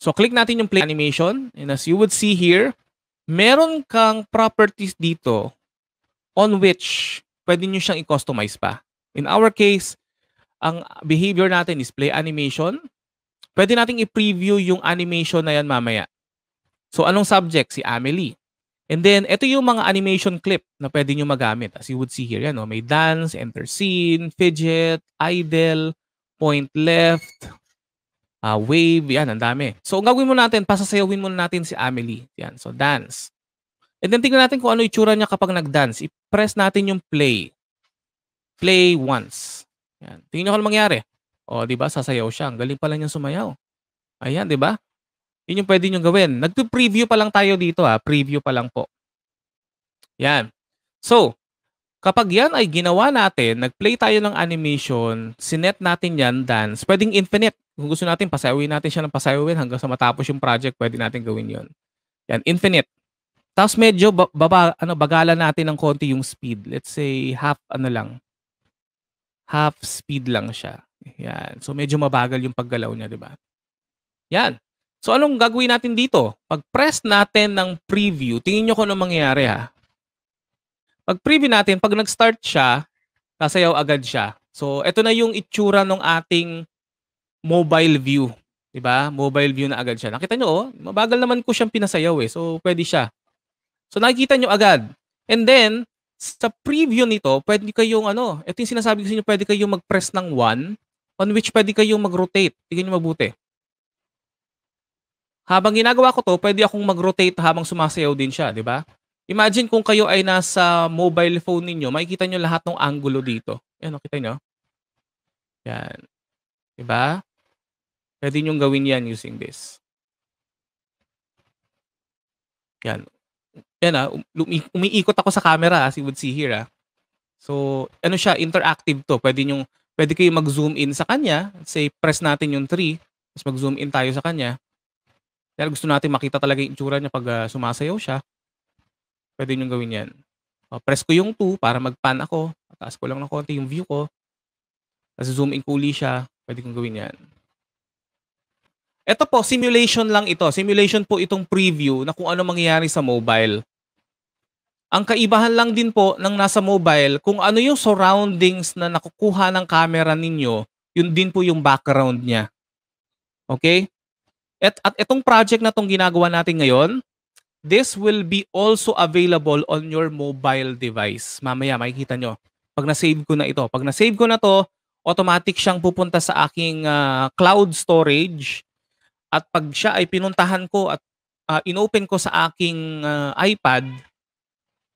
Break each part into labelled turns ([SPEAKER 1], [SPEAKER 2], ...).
[SPEAKER 1] So click natin yung play animation, and as you would see here, meron kang properties dito on which pwede nyo siyang i-customize pa. In our case, ang behavior natin is play animation. Pwede nating i-preview yung animation na yan mamaya. So anong subject? Si Amelie. And then, ito yung mga animation clip na pwede nyo magamit. As you would see here, yan, no? May dance, enter scene, fidget, idle, point left, wave, yan, ang dami. So, ang gagawin mo natin, pasasayawin muna natin si Amelie. Yan, so dance. And then, tingnan natin kung ano itsura niya kapag nag-dance. I-press natin yung play. Play once. Yan. Tingnan nyo kung ano mangyari. O, di ba, sasayaw siya. Ang galing pala niyang sumayaw. Ayan, di ba? Yun yung pwede nyo gawin. Nag-preview pa lang tayo dito, ha. Preview pa lang po. Yan. So, kapag yan ay ginawa natin, nag-play tayo ng animation, sinet natin yan, dance, pwedeng infinite. Kung gusto natin, pasayawin natin siya ng pasayawin hanggang sa matapos yung project, pwede natin gawin yon. Yan, infinite. Tapos medyo bagalan natin ng konti yung speed. Let's say half speed lang siya. Yan. So medyo mabagal yung paggalaw niya, di ba? Yan. So anong gagawin natin dito? Pag-press natin ng preview, tingin nyo kung anong mangyayari, ha. Pag-preview natin, pag nag-start siya, sasayaw agad siya. So ito na yung itsura ng ating mobile view. Diba? Mobile view na agad siya. Nakita nyo, oh, mabagal naman ko siyang pinasayaw eh. So pwede siya. So nakikita nyo agad. And then, sa preview nito, pwede kayong ito yung sinasabi ko sa inyo, pwede kayong mag-press ng 1 on which pwede kayong mag-rotate. Tingnan nyo mabuti. Habang ginagawa ko to, pwede akong mag-rotate habang sumasayaw din siya, di ba? Imagine kung kayo ay nasa mobile phone ninyo, makikita nyo lahat ng angulo dito. Yan, kita nyo? Yan. Di ba? Pwede nyo gawin yan using this. Yan. Yan, umiikot ako sa camera, as you would see here. So, siya, interactive to. Pwede kayong mag-zoom in sa kanya. Say, press natin yung 3, tapos mag-zoom in tayo sa kanya. Kaya gusto natin makita talaga yung itsura niya pag sumasayaw siya. Pwede nyo gawin yan. Press ko yung 2 para mag-pan ako. Taas ko lang ng konti yung view ko. Tapos zoom in ko uli siya. Pwede kong gawin yan. Ito po, simulation lang ito. Simulation po itong preview na kung ano mangyayari sa mobile. Ang kaibahan lang din po ng nasa mobile, kung ano yung surroundings na nakukuha ng camera ninyo, yun din po yung background niya. Okay? At itong project na itong ginagawa natin ngayon, this will be also available on your mobile device. Mamaya makikita nyo. Pag na-save ko na ito. Pag na-save ko na to, automatic siyang pupunta sa aking cloud storage. At pag siya ay pinuntahan ko at inopen ko sa aking iPad,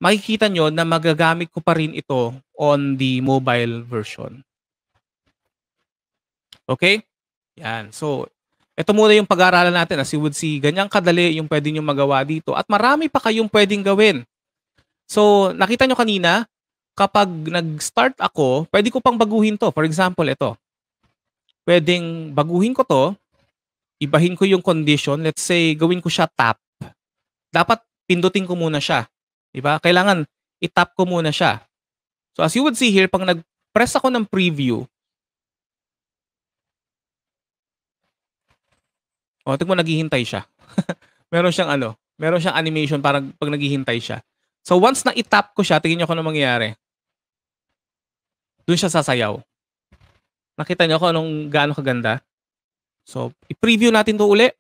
[SPEAKER 1] makikita nyo na magagamit ko pa rin ito on the mobile version. Okay? Yan. So, ito muna yung pag-aaralan natin. As you would see, ganyang kadali yung pwede nyo magawa dito. At marami pa kayong pwedeng gawin. So, nakita nyo kanina, kapag nag-start ako, pwede ko pang baguhin to. For example, ito. Pwedeng baguhin ko to. Ibahin ko yung condition. Let's say, gawin ko siya tap. Dapat pindutin ko muna siya. Diba? Kailangan i-tap ko muna siya. So, as you would see here, pag nag-press ako ng preview, tingnan mo, naghihintay siya. meron siyang animation parang pag naghihintay siya. So once na i-tap ko siya, tingnan niyo kung ano mangyayari. Doon siya sasayaw. Nakita niyo kung gaano kaganda? So, i-preview natin 'to uli.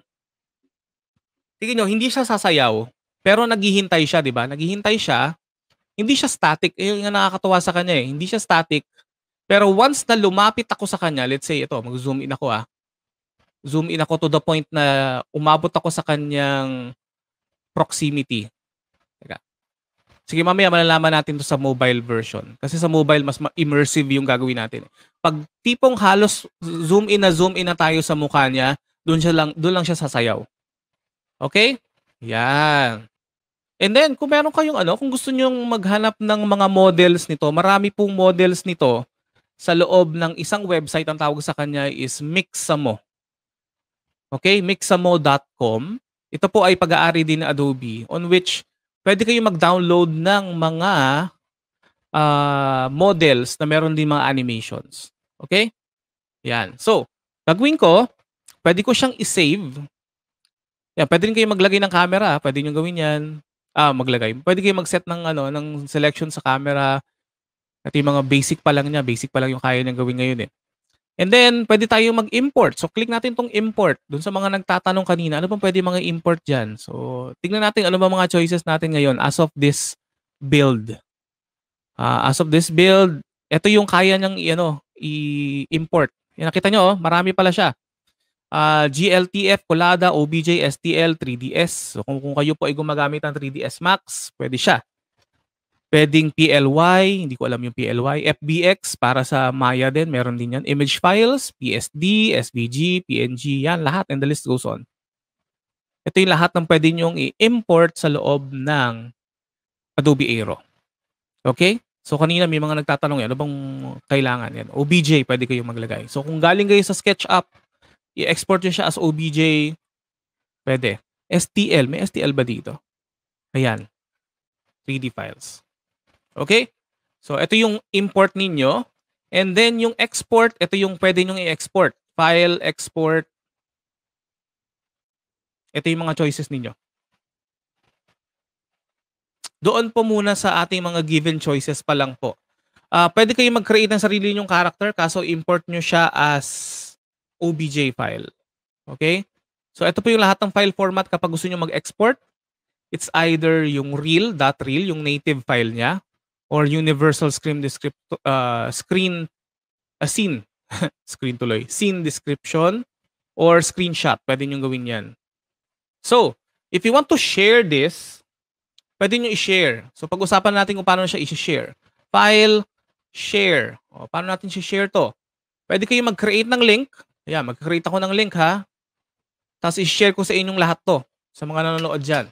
[SPEAKER 1] Tingnan niyo, hindi siya sasayaw, pero naghihintay siya, 'di ba? Naghihintay siya. Hindi siya static. Yung nakakatuwa sa kanya eh. Hindi siya static. Pero once na lumapit ako sa kanya, let's say ito, mag-zoom in ako Zoom in ako to the point na umabot ako sa kanyang proximity. Teka. Sige, mamaya malalaman natin to sa mobile version. Kasi sa mobile, mas immersive yung gagawin natin. Pag tipong halos zoom in na tayo sa mukha niya, doon lang siya sasayaw. Okay? Yan. And then, kung meron kayong kung gusto niyo maghanap ng mga models nito, marami pong models nito sa loob ng isang website. Ang tawag sa kanya is Mixamo. Okay, mixamo.com. Ito po ay pag-aari din ng Adobe on which pwede kayo mag-download ng mga models na meron din mga animations. Okay? Yan. So, gagawin ko, pwede ko siyang i-save. Yan, pwede rin kayong maglagay ng camera, pwede niyong gawin 'yan. Maglagay. Pwede kayong mag-set ng ano, ng selection sa camera. At yung mga basic pa lang niya, basic pa lang yung kaya niyang gawin ngayon, eh. And then puwede tayong mag-import. So, click natin 'tong import. Dun sa mga nagtatanong kanina, ano bang puwede mga import diyan? So, tignan natin ano ba mga choices natin ngayon as of this build. As of this build, eto yung kaya niyang i-ano, i-import. Yan, nakita niyo, oh, marami pala siya. GLTF, Collada, OBJ, STL, 3DS. So, kung kayo po ay gumagamit ng 3ds Max, pwede siya. Pwedeng PLY, hindi ko alam yung PLY. FBX, para sa Maya din, meron din yan. Image files, PSD, SVG, PNG, yan lahat, and the list goes on. Ito yung lahat ng pwede nyong i-import sa loob ng Adobe Aero. Okay? So kanina may mga nagtatanong yan, ano bang kailangan? Yan. OBJ, pwede kayong maglagay. So kung galing kayo sa SketchUp, i-export nyo siya as OBJ, pwede. STL, may STL ba dito? Ayan, 3D files. Okay? So ito yung import ninyo. And then yung export, ito yung pwede nyong i-export. File, export. Ito yung mga choices ninyo. Doon po muna sa ating mga given choices pa lang po. Pwede kayo mag-create ng sarili nyong character, kaso import nyo siya as OBJ file. Okay? So ito po yung lahat ng file format kapag gusto nyo mag-export. It's either yung real.real, yung native file niya, or universal screen scene screen tuloy, scene description, or screenshot. Pwede nyo gawin yan. So, if you want to share this, pwede nyo i-share. So, pag-usapan natin kung paano siya i-share. File, share. O, paano natin i-share to? Pwede kayo mag-create ng link. Ayan, mag-create ako ng link, ha. Tapos i-share ko sa inyong lahat to, sa mga nanonood dyan.